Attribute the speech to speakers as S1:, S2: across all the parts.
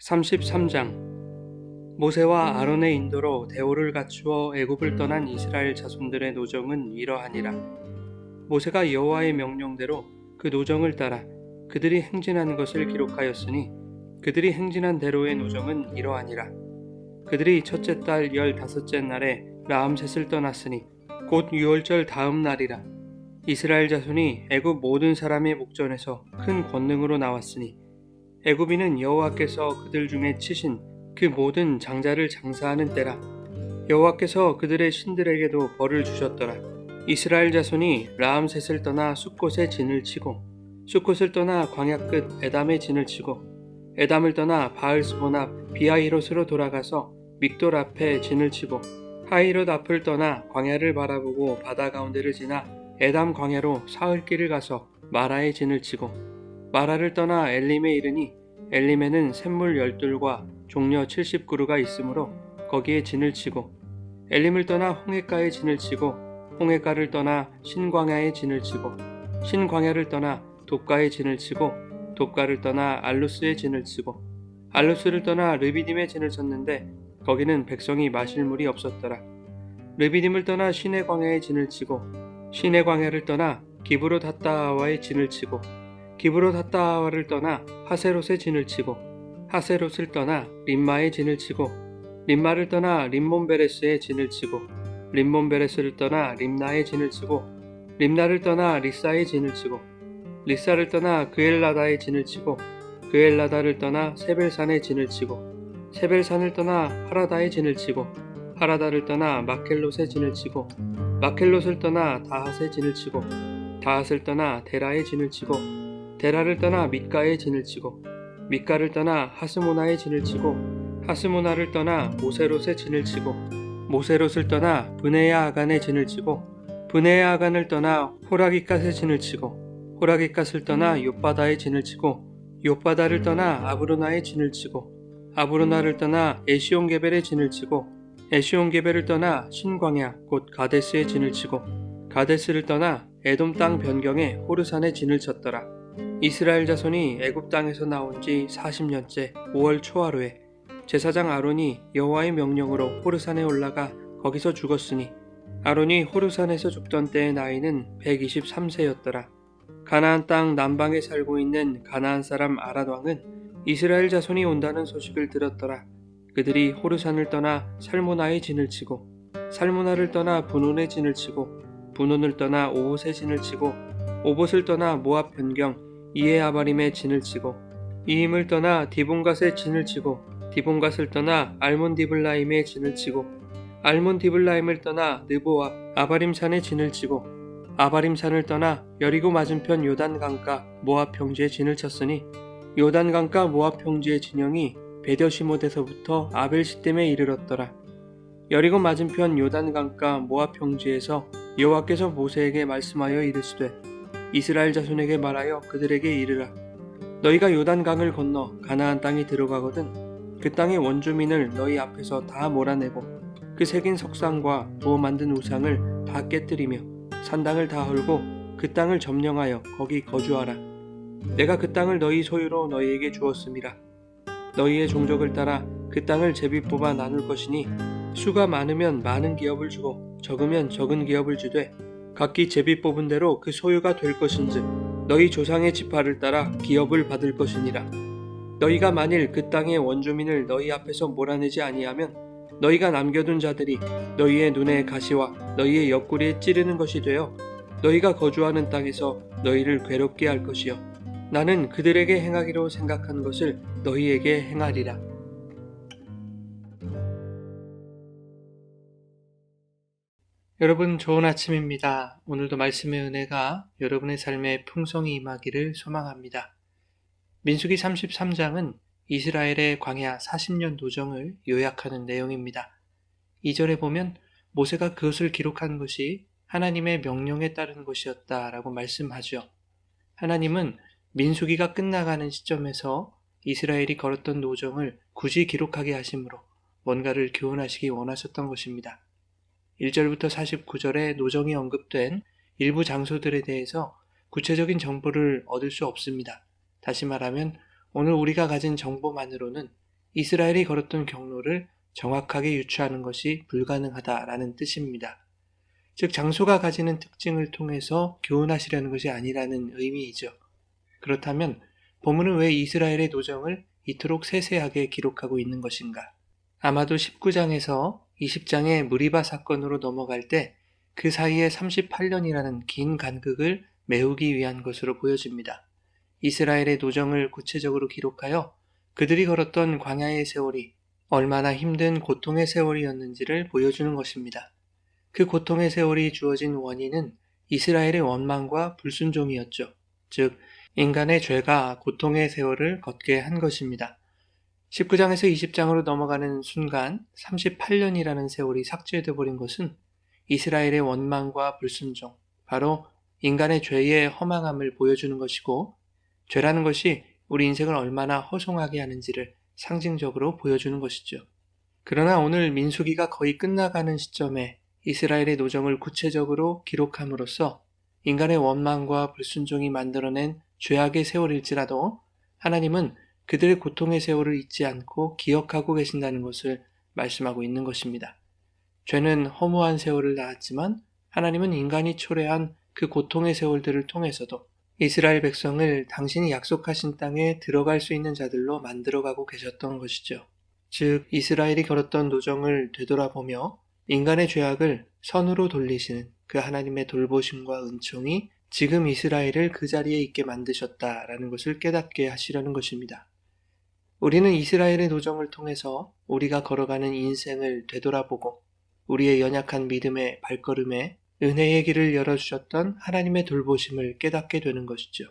S1: 33장 모세와 아론의 인도로 대오를 갖추어 애굽을 떠난 이스라엘 자손들의 노정은 이러하니라. 모세가 여호와의 명령대로 그 노정을 따라 그들이 행진한 것을 기록하였으니 그들이 행진한 대로의 노정은 이러하니라. 그들이 첫째 달 15째 날에 라암셋을 떠났으니 곧 유월절 다음 날이라. 이스라엘 자손이 애굽 모든 사람의 목전에서 큰 권능으로 나왔으니 애굽인은 여호와께서 그들 중에 치신 그 모든 장자를 장사하는 때라. 여호와께서 그들의 신들에게도 벌을 주셨더라. 이스라엘 자손이 라암셋을 떠나 숫곳에 진을 치고 숫곳을 떠나 광야 끝 에담에 진을 치고 에담을 떠나 바알스본 앞 비하히롯으로 돌아가서 믹돌 앞에 진을 치고 하히롯 앞을 떠나 광야를 바라보고 바다 가운데를 지나 에담 광야로 사흘 길을 가서 마라에 진을 치고 마라를 떠나 엘림에 이르니 엘림에는 샘물 12과 종려 70그루가 있으므로 거기에 진을 치고 엘림을 떠나 홍해가에 진을 치고 홍해가를 떠나 신광야에 진을 치고 신광야를 떠나 돕가에 진을 치고 돕가를 떠나 알루스에 진을 치고 알루스를 떠나 르비딤에 진을 쳤는데 거기는 백성이 마실 물이 없었더라. 르비딤을 떠나 시내 광야에 진을 치고 시내 광야를 떠나 기브롯 핫다하와에 진을 치고 기브롯 핫다하와를 떠나 하세롯에 진을 치고 하세롯을 떠나 림마에 진을 치고 림마를 떠나 림몬베레스에 진을 치고 림몬베레스를 떠나 림나에 진을 치고 림나를 떠나 리사에 진을 치고 리사를 떠나 그엘라다에 진을 치고 그엘라다를 떠나 세벨산에 진을 치고 세벨산을 떠나 하라다에 진을 치고 하라다를 떠나 마켈롯에 진을 치고 마켈롯을 떠나 다핫에 진을 치고 다핫을 떠나 데라에 진을 치고 데라를 떠나 밑가에 진을 치고 밑가를 떠나 하스모나에 진을 치고 하스모나를 떠나 모세롯에 진을 치고 모세롯을 떠나 브네야 아간에 진을 치고 브네야 아간을 떠나 호라기갓에 진을 치고 호라기갓을 떠나 욥바다에 진을 치고 욥바다를 떠나 아브로나에 진을 치고 아브로나를 떠나 에시온게벨에 진을 치고 에시온게벨을 떠나 신광야 곧 가데스에 진을 치고 가데스를 떠나 에돔 땅 변경에 호르산에 진을 쳤더라. 이스라엘 자손이 애굽 땅에서 나온 지 40년째 5월 초하루에 제사장 아론이 여호와의 명령으로 호르산에 올라가 거기서 죽었으니 아론이 호르산에서 죽던 때의 나이는 123세였더라. 가나안 땅 남방에 살고 있는 가나안 사람 아란 왕은 이스라엘 자손이 온다는 소식을 들었더라. 그들이 호르산을 떠나 살모나에 진을 치고 살모나를 떠나 분온에 진을 치고 분온을 떠나 오봇에 진을 치고 오봇을 떠나 모압 변경 이에아바림에 진을 치고 이임을 떠나 디본갓에 진을 치고 디본갓을 떠나 알몬디블라임에 진을 치고 알몬디블라임을 떠나 느보 앞 아바림산에 진을 치고 아바림산을 떠나 여리고 맞은편 요단 강가 모압 평지에 진을 쳤으니 요단 강가 모압 평지의 진영이 베더시못에서부터 아벨시댐에 이르렀더라. 여리고 맞은편 요단 강가 모압 평지에서 여호와께서 모세에게 말씀하여 이르시되 이스라엘 자손에게 말하여 그들에게 이르라. 너희가 요단강을 건너 가나안 땅에 들어가거든 그 땅의 원주민을 너희 앞에서 다 몰아내고 그 새긴 석상과 부어 만든 우상을 다 깨뜨리며 산당을 다 헐고 그 땅을 점령하여 거기 거주하라. 내가 그 땅을 너희 소유로 너희에게 주었음이라. 너희의 종족을 따라 그 땅을 제비 뽑아 나눌 것이니 수가 많으면 많은 기업을 주고 적으면 적은 기업을 주되 각기 제비 뽑은 대로 그 소유가 될 것인즉 너희 조상의 지파를 따라 기업을 받을 것이니라. 너희가 만일 그 땅의 원주민을 너희 앞에서 몰아내지 아니하면 너희가 남겨둔 자들이 너희의 눈에 가시와 너희의 옆구리에 찌르는 것이 되어 너희가 거주하는 땅에서 너희를 괴롭게 할 것이요 나는 그들에게 행하기로 생각한 것을 너희에게 행하리라. 여러분 좋은 아침입니다. 오늘도 말씀의 은혜가 여러분의 삶에 풍성히 임하기를 소망합니다. 민수기 33장은 이스라엘의 광야 40년 노정을 요약하는 내용입니다. 2절에 보면 모세가 그것을 기록한 것이 하나님의 명령에 따른 것이었다라고 말씀하죠. 하나님은 민수기가 끝나가는 시점에서 이스라엘이 걸었던 노정을 굳이 기록하게 하심으로 뭔가를 교훈하시기 원하셨던 것입니다. 1절부터 49절에 노정이 언급된 일부 장소들에 대해서 구체적인 정보를 얻을 수 없습니다. 다시 말하면 오늘 우리가 가진 정보만으로는 이스라엘이 걸었던 경로를 정확하게 유추하는 것이 불가능하다라는 뜻입니다. 즉 장소가 가지는 특징을 통해서 교훈하시려는 것이 아니라는 의미이죠. 그렇다면 본문은 왜 이스라엘의 노정을 이토록 세세하게 기록하고 있는 것인가? 아마도 19장에서 20장의 무리바 사건으로 넘어갈 때 그 사이에 38년이라는 긴 간극을 메우기 위한 것으로 보여집니다. 이스라엘의 노정을 구체적으로 기록하여 그들이 걸었던 광야의 세월이 얼마나 힘든 고통의 세월이었는지를 보여주는 것입니다. 그 고통의 세월이 주어진 원인은 이스라엘의 원망과 불순종이었죠. 즉 인간의 죄가 고통의 세월을 걷게 한 것입니다. 19장에서 20장으로 넘어가는 순간 38년이라는 세월이 삭제되어 버린 것은 이스라엘의 원망과 불순종, 바로 인간의 죄의 허망함을 보여주는 것이고, 죄라는 것이 우리 인생을 얼마나 허송하게 하는지를 상징적으로 보여주는 것이죠. 그러나 오늘 민수기가 거의 끝나가는 시점에 이스라엘의 노정을 구체적으로 기록함으로써 인간의 원망과 불순종이 만들어낸 죄악의 세월일지라도 하나님은 그들의 고통의 세월을 잊지 않고 기억하고 계신다는 것을 말씀하고 있는 것입니다. 죄는 허무한 세월을 낳았지만 하나님은 인간이 초래한 그 고통의 세월들을 통해서도 이스라엘 백성을 당신이 약속하신 땅에 들어갈 수 있는 자들로 만들어가고 계셨던 것이죠. 즉 이스라엘이 걸었던 노정을 되돌아보며 인간의 죄악을 선으로 돌리시는 그 하나님의 돌보심과 은총이 지금 이스라엘을 그 자리에 있게 만드셨다라는 것을 깨닫게 하시려는 것입니다. 우리는 이스라엘의 노정을 통해서 우리가 걸어가는 인생을 되돌아보고 우리의 연약한 믿음의 발걸음에 은혜의 길을 열어주셨던 하나님의 돌보심을 깨닫게 되는 것이죠.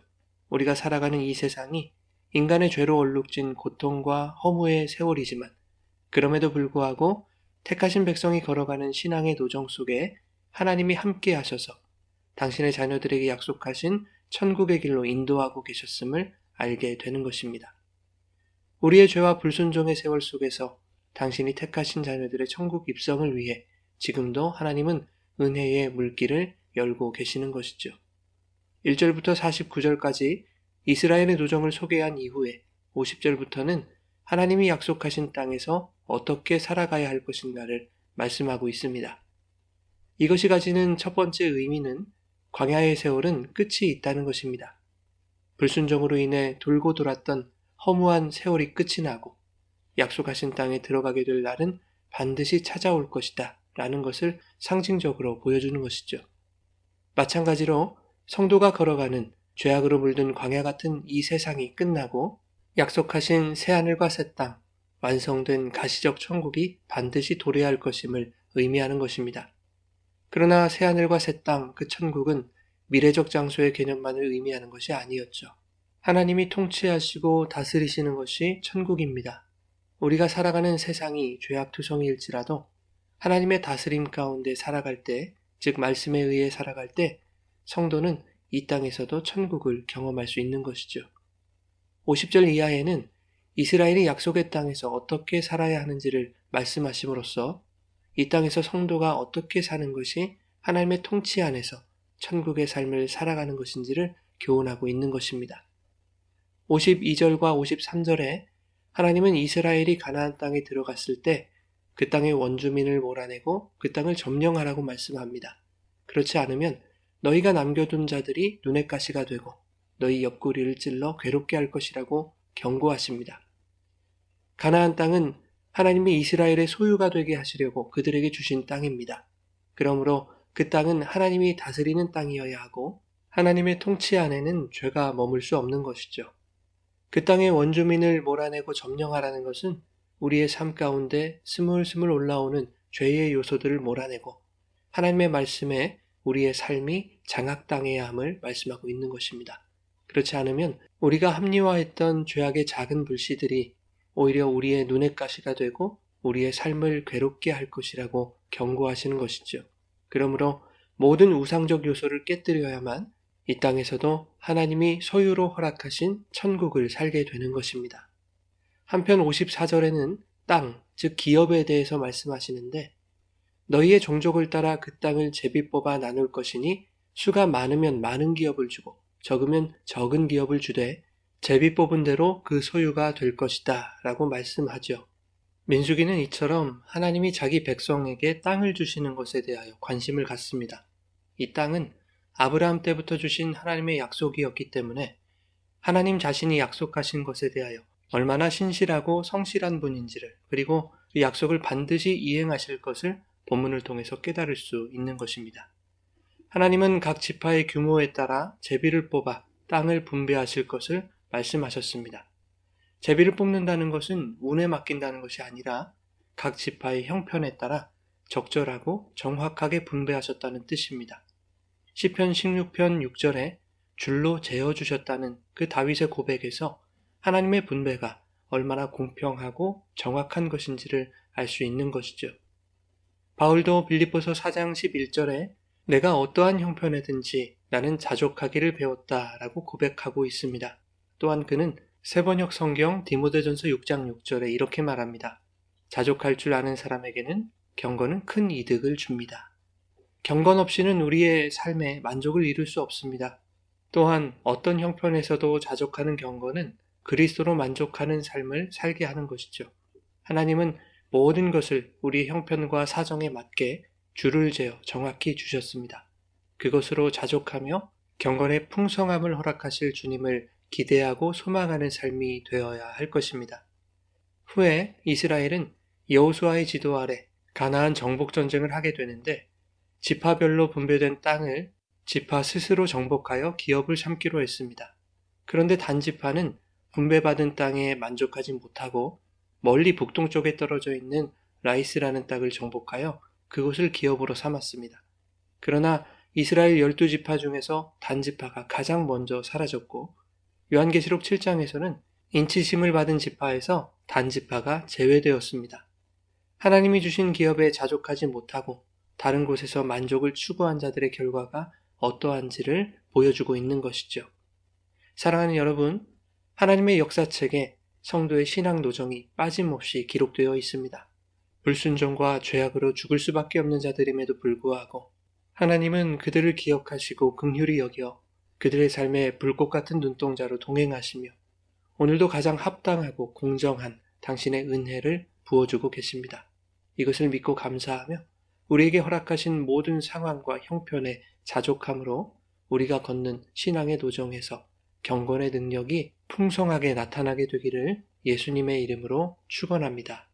S1: 우리가 살아가는 이 세상이 인간의 죄로 얼룩진 고통과 허무의 세월이지만 그럼에도 불구하고 택하신 백성이 걸어가는 신앙의 노정 속에 하나님이 함께 하셔서 당신의 자녀들에게 약속하신 천국의 길로 인도하고 계셨음을 알게 되는 것입니다. 우리의 죄와 불순종의 세월 속에서 당신이 택하신 자녀들의 천국 입성을 위해 지금도 하나님은 은혜의 물길을 열고 계시는 것이죠. 1절부터 49절까지 이스라엘의 노정을 소개한 이후에 50절부터는 하나님이 약속하신 땅에서 어떻게 살아가야 할 것인가를 말씀하고 있습니다. 이것이 가지는 첫 번째 의미는 광야의 세월은 끝이 있다는 것입니다. 불순종으로 인해 돌고 돌았던 허무한 세월이 끝이 나고 약속하신 땅에 들어가게 될 날은 반드시 찾아올 것이다 라는 것을 상징적으로 보여주는 것이죠. 마찬가지로 성도가 걸어가는 죄악으로 물든 광야 같은 이 세상이 끝나고 약속하신 새하늘과 새 땅, 완성된 가시적 천국이 반드시 도래할 것임을 의미하는 것입니다. 그러나 새하늘과 새 땅, 그 천국은 미래적 장소의 개념만을 의미하는 것이 아니었죠. 하나님이 통치하시고 다스리시는 것이 천국입니다. 우리가 살아가는 세상이 죄악투성이일지라도 하나님의 다스림 가운데 살아갈 때, 즉 말씀에 의해 살아갈 때 성도는 이 땅에서도 천국을 경험할 수 있는 것이죠. 50절 이하에는 이스라엘이 약속의 땅에서 어떻게 살아야 하는지를 말씀하심으로써 이 땅에서 성도가 어떻게 사는 것이 하나님의 통치 안에서 천국의 삶을 살아가는 것인지를 교훈하고 있는 것입니다. 52절과 53절에 하나님은 이스라엘이 가나안 땅에 들어갔을 때 그 땅의 원주민을 몰아내고 그 땅을 점령하라고 말씀합니다. 그렇지 않으면 너희가 남겨둔 자들이 눈의 가시가 되고 너희 옆구리를 찔러 괴롭게 할 것이라고 경고하십니다. 가나안 땅은 하나님이 이스라엘의 소유가 되게 하시려고 그들에게 주신 땅입니다. 그러므로 그 땅은 하나님이 다스리는 땅이어야 하고 하나님의 통치 안에는 죄가 머물 수 없는 것이죠. 그 땅의 원주민을 몰아내고 점령하라는 것은 우리의 삶 가운데 스물스물 올라오는 죄의 요소들을 몰아내고 하나님의 말씀에 우리의 삶이 장악당해야 함을 말씀하고 있는 것입니다. 그렇지 않으면 우리가 합리화했던 죄악의 작은 불씨들이 오히려 우리의 눈의 가시가 되고 우리의 삶을 괴롭게 할 것이라고 경고하시는 것이죠. 그러므로 모든 우상적 요소를 깨뜨려야만 이 땅에서도 하나님이 소유로 허락하신 천국을 살게 되는 것입니다. 한편 54절에는 땅, 즉 기업에 대해서 말씀하시는데 너희의 종족을 따라 그 땅을 제비 뽑아 나눌 것이니 수가 많으면 많은 기업을 주고 적으면 적은 기업을 주되 제비 뽑은 대로 그 소유가 될 것이다 라고 말씀하죠. 민수기는 이처럼 하나님이 자기 백성에게 땅을 주시는 것에 대하여 관심을 갖습니다. 이 땅은 아브라함 때부터 주신 하나님의 약속이었기 때문에 하나님 자신이 약속하신 것에 대하여 얼마나 신실하고 성실한 분인지를, 그리고 그 약속을 반드시 이행하실 것을 본문을 통해서 깨달을 수 있는 것입니다. 하나님은 각 지파의 규모에 따라 제비를 뽑아 땅을 분배하실 것을 말씀하셨습니다. 제비를 뽑는다는 것은 운에 맡긴다는 것이 아니라 각 지파의 형편에 따라 적절하고 정확하게 분배하셨다는 뜻입니다. 시편 16편 6절에 줄로 재어주셨다는 그 다윗의 고백에서 하나님의 분배가 얼마나 공평하고 정확한 것인지를 알 수 있는 것이죠. 바울도 빌립보서 4장 11절에 내가 어떠한 형편에든지 나는 자족하기를 배웠다라고 고백하고 있습니다. 또한 그는 세번역 성경 디모데전서 6장 6절에 이렇게 말합니다. 자족할 줄 아는 사람에게는 경건은 큰 이득을 줍니다. 경건 없이는 우리의 삶에 만족을 이룰 수 없습니다. 또한 어떤 형편에서도 자족하는 경건은 그리스도로 만족하는 삶을 살게 하는 것이죠. 하나님은 모든 것을 우리의 형편과 사정에 맞게 줄을 재어 정확히 주셨습니다. 그것으로 자족하며 경건의 풍성함을 허락하실 주님을 기대하고 소망하는 삶이 되어야 할 것입니다. 후에 이스라엘은 여호수아의 지도 아래 가나안 정복 전쟁을 하게 되는데 지파별로 분배된 땅을 지파 스스로 정복하여 기업을 삼기로 했습니다. 그런데 단 지파는 분배받은 땅에 만족하지 못하고 멀리 북동쪽에 떨어져 있는 라이스라는 땅을 정복하여 그곳을 기업으로 삼았습니다. 그러나 이스라엘 12지파 중에서 단 지파가 가장 먼저 사라졌고 요한계시록 7장에서는 인치심을 받은 지파에서 단 지파가 제외되었습니다. 하나님이 주신 기업에 자족하지 못하고 다른 곳에서 만족을 추구한 자들의 결과가 어떠한지를 보여주고 있는 것이죠. 사랑하는 여러분, 하나님의 역사책에 성도의 신앙 노정이 빠짐없이 기록되어 있습니다. 불순종과 죄악으로 죽을 수밖에 없는 자들임에도 불구하고 하나님은 그들을 기억하시고 긍휼히 여겨 그들의 삶에 불꽃 같은 눈동자로 동행하시며 오늘도 가장 합당하고 공정한 당신의 은혜를 부어주고 계십니다. 이것을 믿고 감사하며 우리에게 허락하신 모든 상황과 형편에 자족함으로 우리가 걷는 신앙의 도정에서 경건의 능력이 풍성하게 나타나게 되기를 예수님의 이름으로 축원합니다.